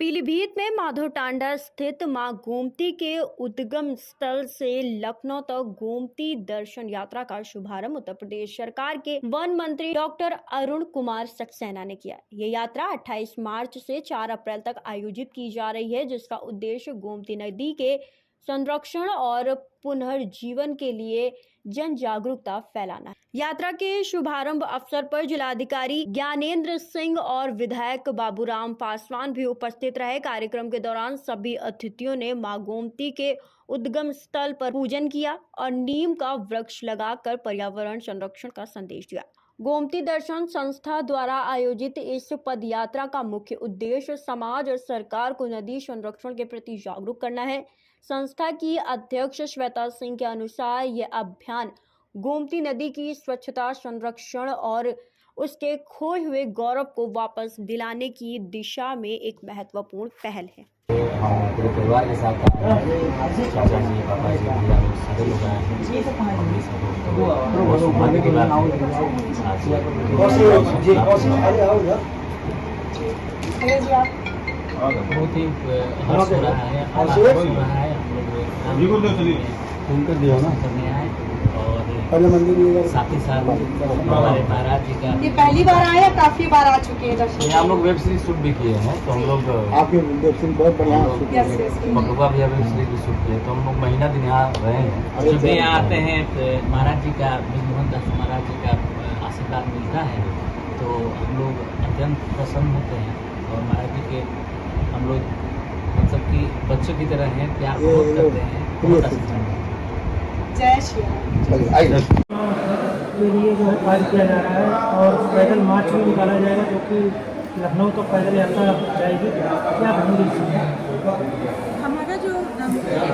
पीलीभीत में माधोटांडा स्थित मां गोमती के उद्गम स्थल से लखनऊ तक गोमती दर्शन यात्रा का शुभारंभ उत्तर प्रदेश सरकार के वन मंत्री डॉक्टर अरुण कुमार सक्सेना ने किया। ये यात्रा 28 मार्च से 4 अप्रैल तक आयोजित की जा रही है, जिसका उद्देश्य गोमती नदी के संरक्षण और पुनर्जीवन के लिए जन जागरूकता फैलाना है। यात्रा के शुभारंभ अवसर पर जिलाधिकारी ज्ञानेंद्र सिंह और विधायक बाबूराम पासवान भी उपस्थित रहे। कार्यक्रम के दौरान सभी अतिथियों ने मां गोमती के उद्गम स्थल पर पूजन किया और नीम का वृक्ष लगाकर पर्यावरण संरक्षण का संदेश दिया। गोमती दर्शन संस्था द्वारा आयोजित इस पद यात्रा का मुख्य उद्देश्य समाज और सरकार को नदी संरक्षण के प्रति जागरूक करना है। संस्था की अध्यक्ष श्वेता सिंह के अनुसार यह अभियान गोमती नदी की स्वच्छता, संरक्षण और उसके खोए हुए गौरव को वापस दिलाने की दिशा में एक महत्वपूर्ण पहल है। हम पूरे परिवार के साथ चाचा जी, पापा जी, भैया लोग सभी लोग आए हैं। बहुत ही हर्ष हो रहा है, हम लोग करने आए और साथ ही साथ हमारे महाराज जी का ये पहली बार आए या काफी बार आ चुके हैं दर्शन? हम लोग वेब सीरीज शूट भी किए हैं, तो हम लोग आपके वेब सीरीज बहुत बढ़िया पकड़वा भैया वेब सीरीज भी शूट किए, तो हम लोग महीना दिन यहाँ रहे हैं। जब भी यहाँ आते हैं तो महाराज जी का, मोहन दास महाराज जी का आशीर्वाद मिलता है, तो हम लोग अत्यंत प्रसन्न होते हैं और महाराज जी के हम लोग मतलब कि बच्चों की तरह हैं, प्यार बहुत करते हैं। बहुत आशीर्वाद है। जय श्री राम। के लिए जो है कार्य किया जा रहा है और पैदल मार्च भी निकाला जाएगा, जो कि लखनऊ तक पैदल यात्रा जाएगी। क्या कहेंगे? हमारा जो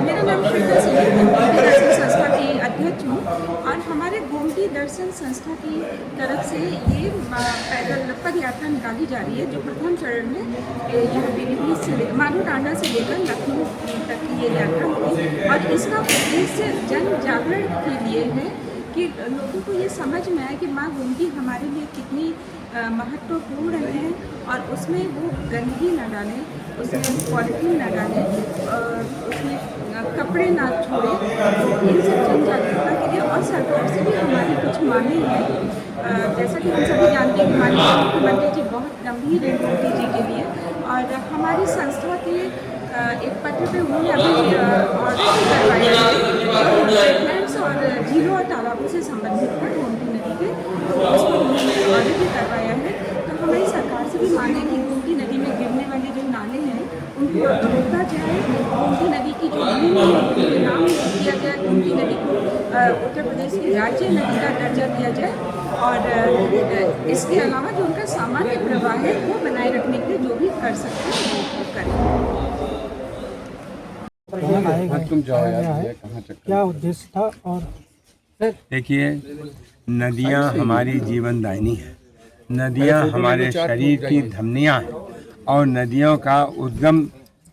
मेरा नाम श्वेता सिंह है, गोमती दर्शन संस्था की अध्यक्ष हूँ और हमारे गोमती दर्शन संस्था की तरफ से ये पैदल पद यात्रा निकाली जा रही है, जो प्रथम चरण में यहाँ पीलीभीत से माधोटांडा से लेकर लखनऊ तक की ये यात्रा होगी और इसका उद्देश्य जन जागरण के लिए है कि लोगों को ये समझ में आए कि माँ गोमती हमारे लिए कितनी महत्वपूर्ण है और उसमें वो गंदगी न डालें, उसमें पॉलीथीन न डालें, उसमें कपड़े ना छोड़ें। इन सब जन जागरूकता के लिए और सरकार से भी हमारी कुछ मांगे हैं। जैसा कि हम सभी जानते हैं कि माननीय मुख्यमंत्री जी बहुत गंभीर हैं गोमती जी के लिए और हमारी संस्था के एक पत्र पे उन्होंने अभी ऑर्डर भी करवाया है वेटलैंड्स और झीलों और तालाबों से संबंधित है गोमती नदी के, उसको उन्होंने ऑर्डर भी करवाया है। तो हमारी सरकार से भी मांगे कि गोमती नदी में गिरने वाले जो नाले हैं उनको रोका जाए, गोमती नदी की जो भूमि है उनके नाम किया जाए, गोमती नदी को उत्तर प्रदेश की राज्य नदी का दर्जा दिया जाए और इसके अलावा जो उनका सामान्य प्रवाह है वो बनाए रखने के लिए जो भी कर सकते हैं वो करें। क्या उद्देश्य था? और देखिए, नदियाँ हमारी जीवनदायिनी है, नदियाँ हमारे शरीर की धमनियाँ हैं और नदियों का उद्गम,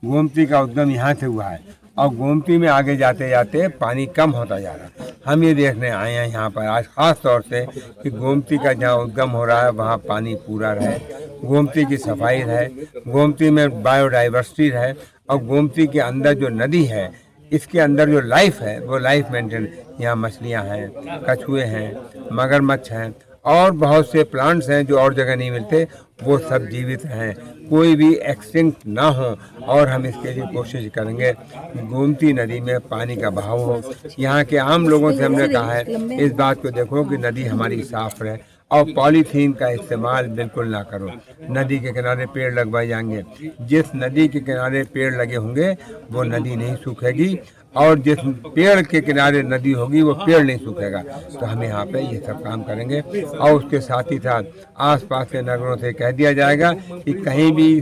गोमती का उद्गम यहाँ से हुआ है और गोमती में आगे जाते जाते पानी कम होता जा रहा है। हम ये देखने आए हैं यहाँ पर आज ख़ास तौर से कि गोमती का जहाँ उद्गम हो रहा है वहाँ पानी पूरा रहे, गोमती की सफाई रहे, गोमती में बायोडाइवर्सिटी रहे और गोमती के अंदर जो नदी है इसके अंदर जो लाइफ है वो लाइफ मेंटेन। यहाँ मछलियाँ हैं, कछुए हैं, मगरमच्छ हैं और बहुत से प्लांट्स हैं जो और जगह नहीं मिलते, वो सब जीवित हैं, कोई भी एक्सटिंक्ट ना हो और हम इसके लिए कोशिश करेंगे गोमती नदी में पानी का बहाव हो। यहाँ के आम लोगों से हमने कहा है इस बात को देखो कि नदी हमारी साफ रहे और पॉलीथीन का इस्तेमाल बिल्कुल ना करो। नदी के किनारे पेड़ लगवाए जाएंगे, जिस नदी के किनारे पेड़ लगे होंगे वो नदी नहीं सूखेगी और जिस पेड़ के किनारे नदी होगी वो पेड़ नहीं सूखेगा। तो हम यहाँ पे ये सब काम करेंगे और उसके साथ ही साथ आसपास के नगरों से कह दिया जाएगा कि कहीं भी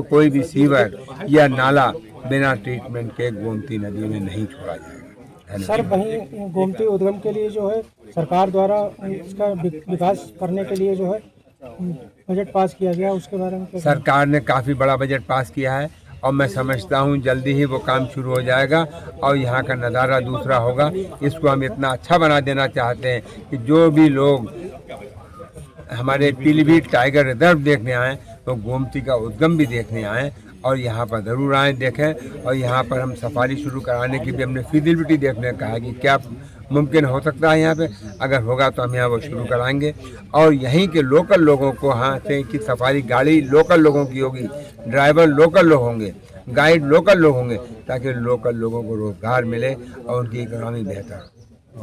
कोई भी सीवर या नाला बिना ट्रीटमेंट के गोमती नदी में नहीं छोड़ा जाएगा। सर, वहीं गोमती उद्गम के लिए जो है सरकार द्वारा इसका विकास करने के लिए जो है बजट पास किया गया, उसके बारे में सरकार ने काफ़ी बड़ा बजट पास किया है और मैं समझता हूँ जल्दी ही वो काम शुरू हो जाएगा और यहाँ का नज़ारा दूसरा होगा। इसको हम इतना अच्छा बना देना चाहते हैं कि जो भी लोग हमारे पीलीभीत टाइगर रिजर्व देखने आए तो गोमती का उद्गम भी देखने आए और यहाँ पर ज़रूर आएँ देखें। और यहाँ पर हम सफारी शुरू कराने की भी हमने फिजिबिलिटी देखने कहा है कि क्या मुमकिन हो सकता है यहाँ पे। अगर होगा तो हम यहाँ वो शुरू कराएंगे और यहीं के लोकल लोगों को यहाँ से कि सफारी गाड़ी लोकल लोगों की होगी, ड्राइवर लोकल लोग होंगे, गाइड लोकल लोग होंगे, ताकि लोकल लोगों को रोज़गार मिले और उनकी इकोनॉमी बेहतर हो।